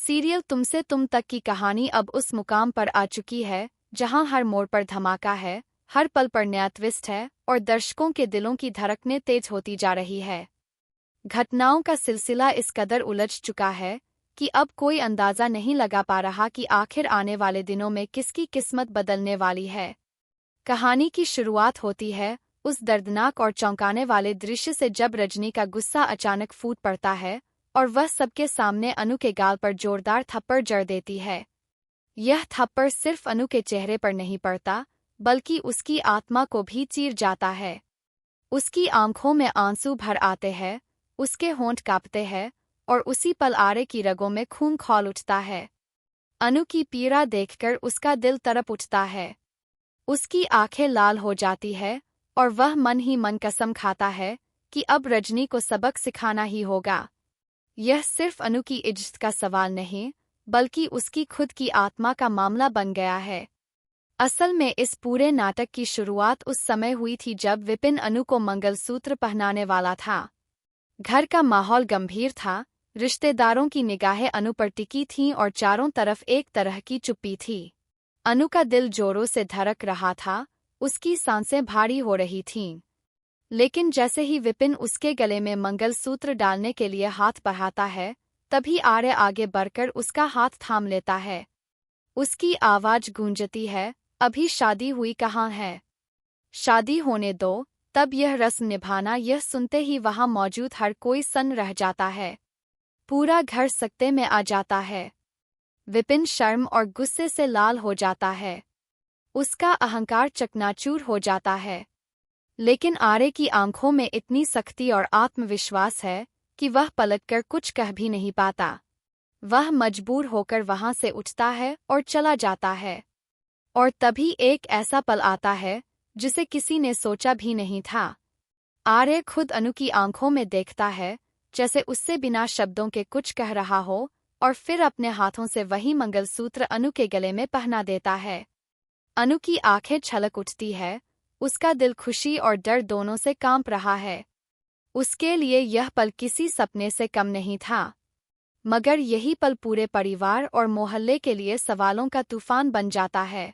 Serial तुमसे तुम तक की कहानी अब उस मुकाम पर आ चुकी है जहां हर मोड़ पर धमाका है, हर पल पर नया ट्विस्ट है और दर्शकों के दिलों की धड़कनें तेज होती जा रही है। घटनाओं का सिलसिला इस कदर उलझ चुका है कि अब कोई अंदाजा नहीं लगा पा रहा कि आखिर आने वाले दिनों में किसकी किस्मत बदलने वाली है। कहानी की शुरुआत होती है उस दर्दनाक और चौंकाने वाले दृश्य से जब रजनी का गुस्सा अचानक फूट पड़ता है और वह सबके सामने अनु के गाल पर जोरदार थप्पड़ जड़ देती है। यह थप्पड़ सिर्फ अनु के चेहरे पर नहीं पड़ता, बल्कि उसकी आत्मा को भी चीर जाता है। उसकी आंखों में आंसू भर आते हैं, उसके होंठ कांपते हैं और उसी पल आरे की रगों में खून खौल उठता है। अनु की पीड़ा देखकर उसका दिल तड़प उठता है। उसकी आंखें लाल हो जाती है और वह मन ही मन कसम खाता है कि अब रजनी को सबक सिखाना ही होगा। यह सिर्फ अनु की इज्जत का सवाल नहीं, बल्कि उसकी खुद की आत्मा का मामला बन गया है। असल में इस पूरे नाटक की शुरुआत उस समय हुई थी जब विपिन अनु को मंगलसूत्र पहनाने वाला था। घर का माहौल गंभीर था, रिश्तेदारों की निगाहें अनु पर टिकी थीं और चारों तरफ एक तरह की चुप्पी थी। अनु का दिल जोरों से धड़क रहा था, उसकी सांसें भारी हो रही थीं। लेकिन जैसे ही विपिन उसके गले में मंगलसूत्र डालने के लिए हाथ बढ़ाता है, तभी आर्य आगे बढ़कर उसका हाथ थाम लेता है। उसकी आवाज गूंजती है, अभी शादी हुई कहाँ है? शादी होने दो। तब यह रस्म निभाना, यह सुनते ही वहां मौजूद हर कोई सन्न रह जाता है। पूरा घर सकते में आ जाता है। विपिन शर्म और गुस्से से लाल हो जाता है। उसका अहंकार चकनाचूर हो जाता है। लेकिन आर्य की आंखों में इतनी सख्ती और आत्मविश्वास है कि वह पलटकर कुछ कह भी नहीं पाता। वह मजबूर होकर वहां से उठता है और चला जाता है। और तभी एक ऐसा पल आता है जिसे किसी ने सोचा भी नहीं था। आर्य खुद अनु की आंखों में देखता है, जैसे उससे बिना शब्दों के कुछ कह रहा हो, और फिर अपने हाथों से वही मंगलसूत्र अनु के गले में पहना देता है। अनु की आंखें छलक उठती है, उसका दिल खुशी और डर दोनों से कांप रहा है। उसके लिए यह पल किसी सपने से कम नहीं था। मगर यही पल पूरे परिवार और मोहल्ले के लिए सवालों का तूफान बन जाता है।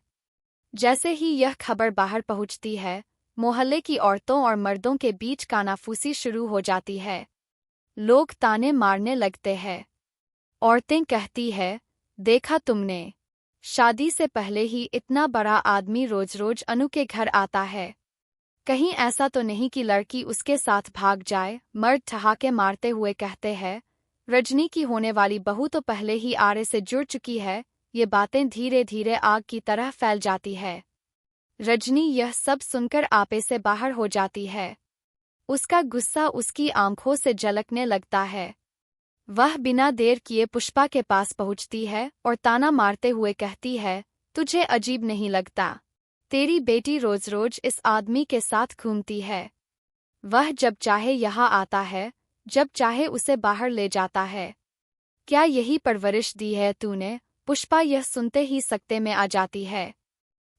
जैसे ही यह खबर बाहर पहुंचती है, मोहल्ले की औरतों और मर्दों के बीच कानाफूसी शुरू हो जाती है। लोग ताने मारने लगते हैं। औरतें कहती है, देखा तुमने, शादी से पहले ही इतना बड़ा आदमी रोज रोज अनु के घर आता है। कहीं ऐसा तो नहीं कि लड़की उसके साथ भाग जाए। मर्द ठहाके मारते हुए कहते हैं, रजनी की होने वाली बहू तो पहले ही आर्य से जुड़ चुकी है। ये बातें धीरे धीरे आग की तरह फैल जाती है। रजनी यह सब सुनकर आपे से बाहर हो जाती है। उसका गुस्सा उसकी आंखों से झलकने लगता है। वह बिना देर किए पुष्पा के पास पहुंचती है और ताना मारते हुए कहती है, तुझे अजीब नहीं लगता? तेरी बेटी रोज रोज इस आदमी के साथ घूमती है। वह जब चाहे यहाँ आता है, जब चाहे उसे बाहर ले जाता है। क्या यही परवरिश दी है तूने? पुष्पा यह सुनते ही सकते में आ जाती है।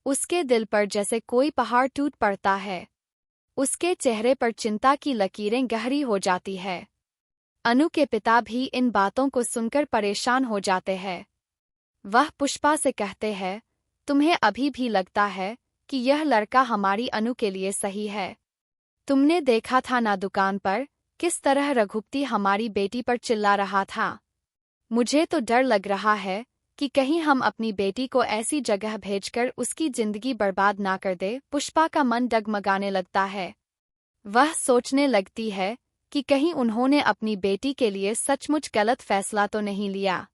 उसके दिल पर जैसे कोई पहाड़ टूट पड़ता है। उसके चेहरे पर चिंता की लकीरें गहरी हो जाती है। अनु के पिता भी इन बातों को सुनकर परेशान हो जाते हैं। वह पुष्पा से कहते हैं, तुम्हें अभी भी लगता है कि यह लड़का हमारी अनु के लिए सही है? तुमने देखा था ना दुकान पर किस तरह रघुपति हमारी बेटी पर चिल्ला रहा था। मुझे तो डर लग रहा है कि कहीं हम अपनी बेटी को ऐसी जगह भेजकर उसकी जिंदगी बर्बाद ना कर दे। पुष्पा का मन डगमगाने लगता है। वह सोचने लगती है कि कहीं उन्होंने अपनी बेटी के लिए सचमुच गलत फैसला तो नहीं लिया।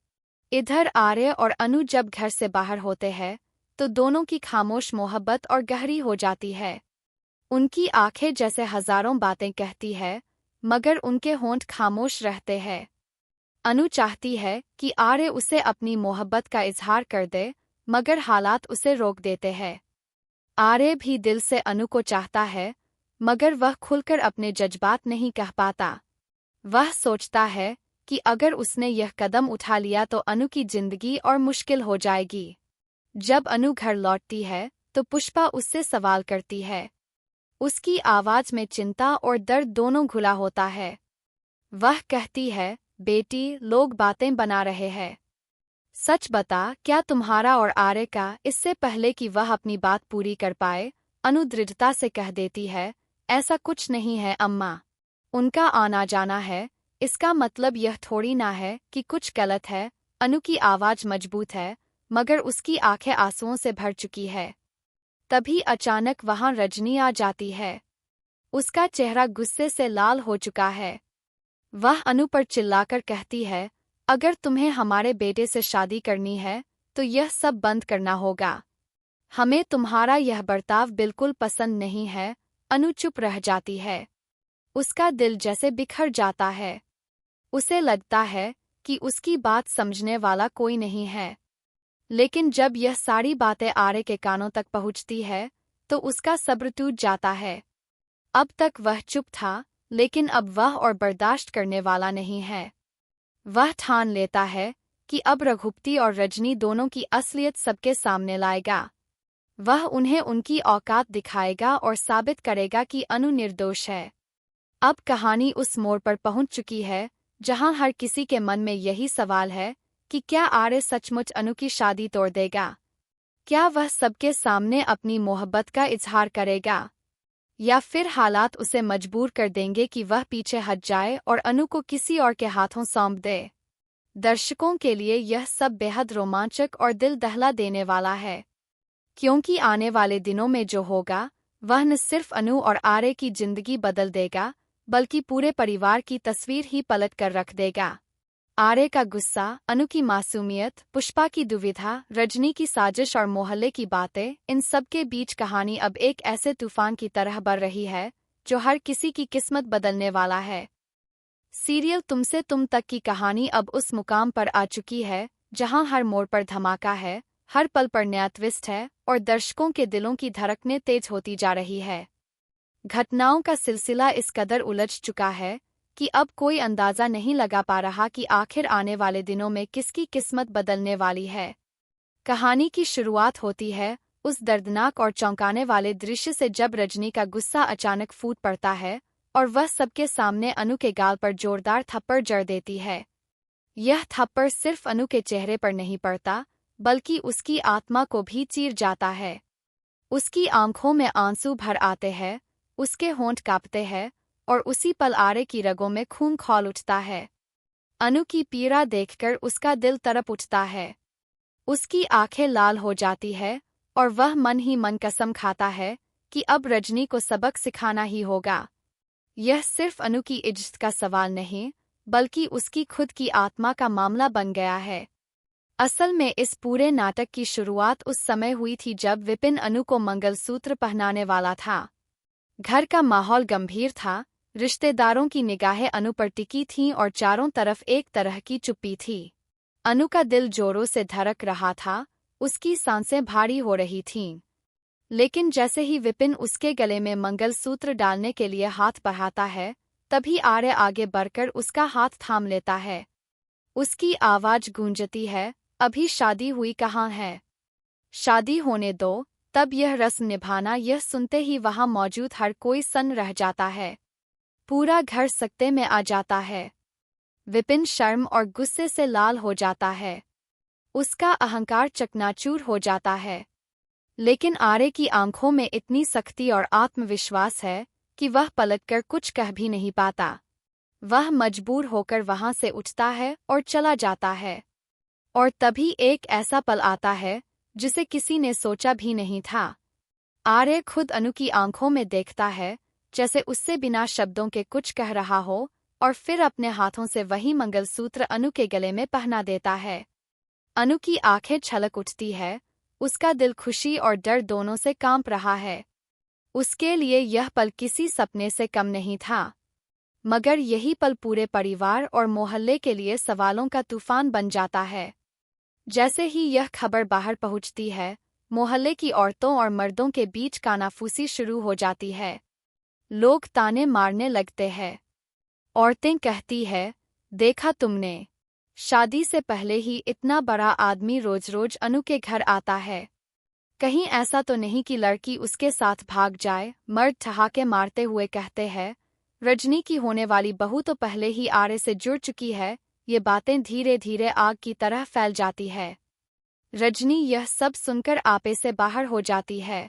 इधर आर्य और अनु जब घर से बाहर होते हैं, तो दोनों की खामोश मोहब्बत और गहरी हो जाती है। उनकी आंखें जैसे हजारों बातें कहती है, मगर उनके होंठ खामोश रहते हैं। अनु चाहती है कि आर्य उसे अपनी मोहब्बत का इजहार कर दे, मगर हालात उसे रोक देते हैं। आर्य भी दिल से अनु को चाहता है, मगर वह खुलकर अपने जज्बात नहीं कह पाता। वह सोचता है कि अगर उसने यह कदम उठा लिया तो अनु की जिंदगी और मुश्किल हो जाएगी। जब अनु घर लौटती है तो पुष्पा उससे सवाल करती है। उसकी आवाज में चिंता और दर्द दोनों घुला होता है। वह कहती है, बेटी, लोग बातें बना रहे हैं। सच बता, क्या तुम्हारा और आर्य का इससे पहले कि वह अपनी बात पूरी कर पाए, अनु दृढ़ता से कह देती है, ऐसा कुछ नहीं है अम्मा। उनका आना जाना है, इसका मतलब यह थोड़ी ना है कि कुछ गलत है। अनु की आवाज मजबूत है, मगर उसकी आंखें आंसुओं से भर चुकी है। तभी अचानक वहां रजनी आ जाती है। उसका चेहरा गुस्से से लाल हो चुका है। वह अनु पर चिल्लाकर कहती है, अगर तुम्हें हमारे बेटे से शादी करनी है तो यह सब बंद करना होगा। हमें तुम्हारा यह बर्ताव बिल्कुल पसंद नहीं है। अनु चुप रह जाती है। उसका दिल जैसे बिखर जाता है। उसे लगता है कि उसकी बात समझने वाला कोई नहीं है। लेकिन जब यह सारी बातें आर्य के कानों तक पहुंचती है तो उसका सब्र टूट जाता है। अब तक वह चुप था, लेकिन अब वह और बर्दाश्त करने वाला नहीं है। वह ठान लेता है कि अब रघुपति और रजनी दोनों की असलियत सबके सामने लाएगा। वह उन्हें उनकी औकात दिखाएगा और साबित करेगा कि अनु निर्दोष है। अब कहानी उस मोड़ पर पहुंच चुकी है जहां हर किसी के मन में यही सवाल है कि क्या आर्य सचमुच अनु की शादी तोड़ देगा? क्या वह सबके सामने अपनी मोहब्बत का इजहार करेगा, या फिर हालात उसे मजबूर कर देंगे कि वह पीछे हट जाए और अनु को किसी और के हाथों सौंप दे? दर्शकों के लिए यह सब बेहद रोमांचक और दिल दहला देने वाला है, क्योंकि आने वाले दिनों में जो होगा वह न सिर्फ अनु और आर्य की जिंदगी बदल देगा, बल्कि पूरे परिवार की तस्वीर ही पलट कर रख देगा। आर्य का गुस्सा, अनु की मासूमियत, पुष्पा की दुविधा, रजनी की साजिश और मोहल्ले की बातें, इन सब के बीच कहानी अब एक ऐसे तूफान की तरह बढ़ रही है जो हर किसी की किस्मत बदलने वाला है। सीरियल तुमसे तुम तक की कहानी अब उस मुकाम पर आ चुकी है जहां हर मोड़ पर धमाका है, हर पल पर नया ट्विस्ट है और दर्शकों के दिलों की धड़कनें तेज होती जा रही है। घटनाओं का सिलसिला इस कदर उलझ चुका है कि अब कोई अंदाजा नहीं लगा पा रहा कि आखिर आने वाले दिनों में किसकी किस्मत बदलने वाली है। कहानी की शुरुआत होती है उस दर्दनाक और चौंकाने वाले दृश्य से जब रजनी का गुस्सा अचानक फूट पड़ता है और वह सबके सामने अनु के गाल पर जोरदार थप्पड़ जड़ देती है। यह थप्पड़ सिर्फ अनु के चेहरे पर नहीं पड़ता, बल्कि उसकी आत्मा को भी चीर जाता है। उसकी आंखों में आंसू भर आते हैं, उसके होंठ कांपते हैं और उसी पल आर्य की रगों में खून खौल उठता है। अनु की पीड़ा देखकर उसका दिल तड़प उठता है। उसकी आंखें लाल हो जाती है और वह मन ही मन कसम खाता है कि अब रजनी को सबक सिखाना ही होगा। यह सिर्फ अनु की इज्जत का सवाल नहीं, बल्कि उसकी खुद की आत्मा का मामला बन गया है। असल में इस पूरे नाटक की शुरुआत उस समय हुई थी जब विपिन अनु को मंगलसूत्र पहनाने वाला था। घर का माहौल गंभीर था, रिश्तेदारों की निगाहें अनु पर टिकी थीं और चारों तरफ एक तरह की चुप्पी थी। अनु का दिल जोरों से धड़क रहा था, उसकी सांसें भारी हो रही थीं। लेकिन जैसे ही विपिन उसके गले में मंगलसूत्र डालने के लिए हाथ बढ़ाता है, तभी आर्य आगे बढ़कर उसका हाथ थाम लेता है। उसकी आवाज गूंजती है, अभी शादी हुई कहाँ है? शादी होने दो। तब यह रस्म निभाना, यह सुनते ही वहां मौजूद हर कोई सन्न रह जाता है। पूरा घर सकते में आ जाता है। विपिन शर्म और गुस्से से लाल हो जाता है। उसका अहंकार चकनाचूर हो जाता है। लेकिन आर्य की आंखों में इतनी सख्ती और आत्मविश्वास है कि वह पलटकर कुछ कह भी नहीं पाता। वह मजबूर होकर वहां से उठता है और चला जाता है। और तभी एक ऐसा पल आता है जिसे किसी ने सोचा भी नहीं था। आर्य खुद अनु की आंखों में देखता है, जैसे उससे बिना शब्दों के कुछ कह रहा हो, और फिर अपने हाथों से वही मंगलसूत्र अनु के गले में पहना देता है। अनु की आंखें छलक उठती है, उसका दिल खुशी और डर दोनों से कांप रहा है। उसके लिए यह पल किसी सपने से कम नहीं था, मगर यही पल पूरे परिवार और मोहल्ले के लिए सवालों का तूफान बन जाता है। जैसे ही यह खबर बाहर पहुंचती है, मोहल्ले की औरतों और मर्दों के बीच कानाफूसी शुरू हो जाती है। लोग ताने मारने लगते हैं। औरतें कहती है, देखा तुमने, शादी से पहले ही इतना बड़ा आदमी रोज रोज अनु के घर आता है। कहीं ऐसा तो नहीं कि लड़की उसके साथ भाग जाए। मर्द ठहाके मारते हुए कहते हैं, रजनी की होने वाली बहू तो पहले ही आर्य से जुड़ चुकी है, ये बातें धीरे धीरे आग की तरह फैल जाती है। रजनी यह सब सुनकर आपे से बाहर हो जाती है।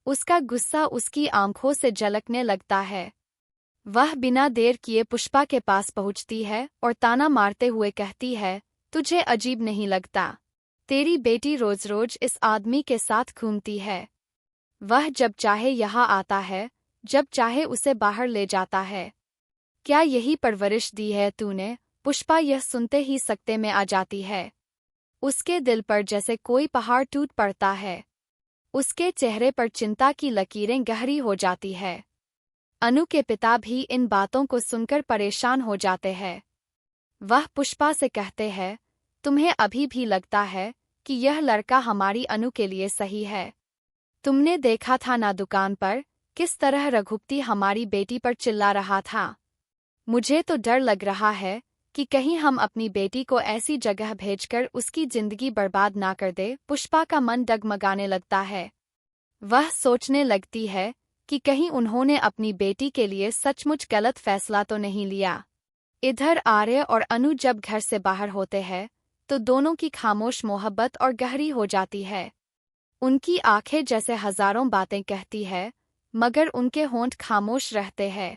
उसका गुस्सा उसकी आंखों से झलकने लगता है। वह बिना देर किए पुष्पा के पास पहुंचती है और ताना मारते हुए कहती है, तुझे अजीब नहीं लगता? तेरी बेटी रोज रोज इस आदमी के साथ घूमती है। वह जब चाहे यहाँ आता है, जब चाहे उसे बाहर ले जाता है। क्या यही परवरिश दी है तूने? पुष्पा यह सुनते ही सकते में आ जाती है। उसके दिल पर जैसे कोई पहाड़ टूट पड़ता है। उसके चेहरे पर चिंता की लकीरें गहरी हो जाती है। अनु के पिता भी इन बातों को सुनकर परेशान हो जाते हैं। वह पुष्पा से कहते हैं, तुम्हें अभी भी लगता है कि यह लड़का हमारी अनु के लिए सही है? तुमने देखा था ना दुकान पर किस तरह रघुपति हमारी बेटी पर चिल्ला रहा था। मुझे तो डर लग रहा है कि कहीं हम अपनी बेटी को ऐसी जगह भेजकर उसकी जिंदगी बर्बाद ना कर दे। पुष्पा का मन डगमगाने लगता है। वह सोचने लगती है कि कहीं उन्होंने अपनी बेटी के लिए सचमुच गलत फैसला तो नहीं लिया। इधर आर्य और अनु जब घर से बाहर होते हैं तो दोनों की खामोश मोहब्बत और गहरी हो जाती है। उनकी आंखें जैसे हजारों बातें कहती है, मगर उनके होंठ खामोश रहते हैं।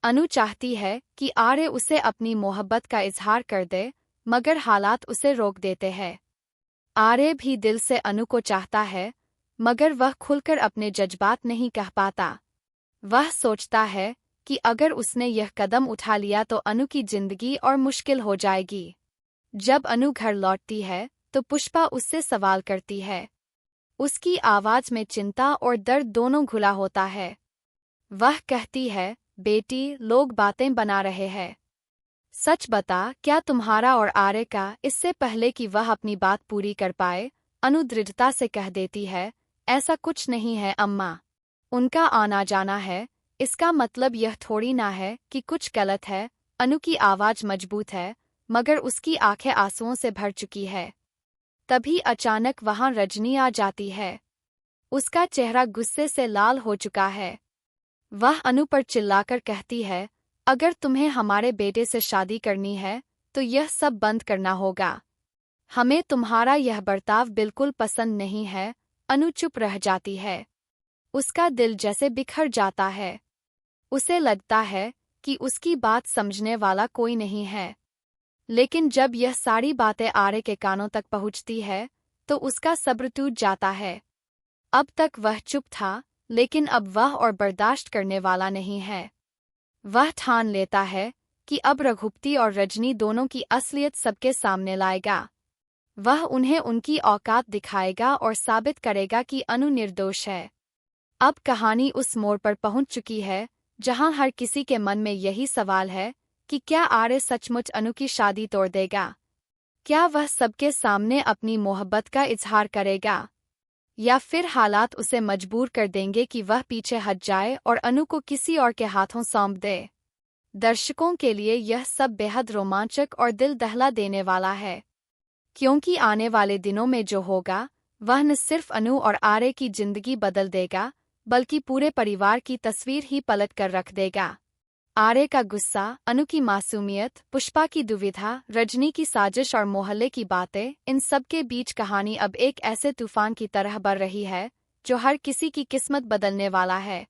अनु चाहती है कि आर्य उसे अपनी मोहब्बत का इजहार कर दे, मगर हालात उसे रोक देते हैं। आर्य भी दिल से अनु को चाहता है, मगर वह खुलकर अपने जज्बात नहीं कह पाता। वह सोचता है कि अगर उसने यह कदम उठा लिया तो अनु की जिंदगी और मुश्किल हो जाएगी। जब अनु घर लौटती है तो पुष्पा उससे सवाल करती है। उसकी आवाज में चिंता और दर्द दोनों घुला होता है। वह कहती है, बेटी, लोग बातें बना रहे हैं। सच बता, क्या तुम्हारा और आर्य का इससे पहले कि वह अपनी बात पूरी कर पाए, अनु दृढ़ता से कह देती है, ऐसा कुछ नहीं है अम्मा। उनका आना जाना है, इसका मतलब यह थोड़ी ना है कि कुछ गलत है। अनु की आवाज मजबूत है, मगर उसकी आंखें आंसुओं से भर चुकी है। तभी अचानक वहां रजनी आ जाती है। उसका चेहरा गुस्से से लाल हो चुका है। वह अनु पर चिल्लाकर कहती है, अगर तुम्हें हमारे बेटे से शादी करनी है तो यह सब बंद करना होगा। हमें तुम्हारा यह बर्ताव बिल्कुल पसंद नहीं है। अनु चुप रह जाती है। उसका दिल जैसे बिखर जाता है। उसे लगता है कि उसकी बात समझने वाला कोई नहीं है। लेकिन जब यह सारी बातें आर्य के कानों तक पहुंचती है तो उसका सब्र टूट जाता है। अब तक वह चुप था, लेकिन अब वह और बर्दाश्त करने वाला नहीं है। वह ठान लेता है कि अब रघुपति और रजनी दोनों की असलियत सबके सामने लाएगा। वह उन्हें उनकी औकात दिखाएगा और साबित करेगा कि अनु निर्दोष है। अब कहानी उस मोड़ पर पहुंच चुकी है जहां हर किसी के मन में यही सवाल है कि क्या आर्य सचमुच अनु की शादी तोड़ देगा? क्या वह सबके सामने अपनी मोहब्बत का इजहार करेगा? या फिर हालात उसे मजबूर कर देंगे कि वह पीछे हट जाए और अनु को किसी और के हाथों सौंप दे? दर्शकों के लिए यह सब बेहद रोमांचक और दिल दहला देने वाला है, क्योंकि आने वाले दिनों में जो होगा वह न सिर्फ अनु और आर्य की जिंदगी बदल देगा, बल्कि पूरे परिवार की तस्वीर ही पलट कर रख देगा। आर्य का गुस्सा, अनु की मासूमियत, पुष्पा की दुविधा, रजनी की साजिश और मोहल्ले की बातें, इन सब के बीच कहानी अब एक ऐसे तूफान की तरह बढ़ रही है जो हर किसी की किस्मत बदलने वाला है।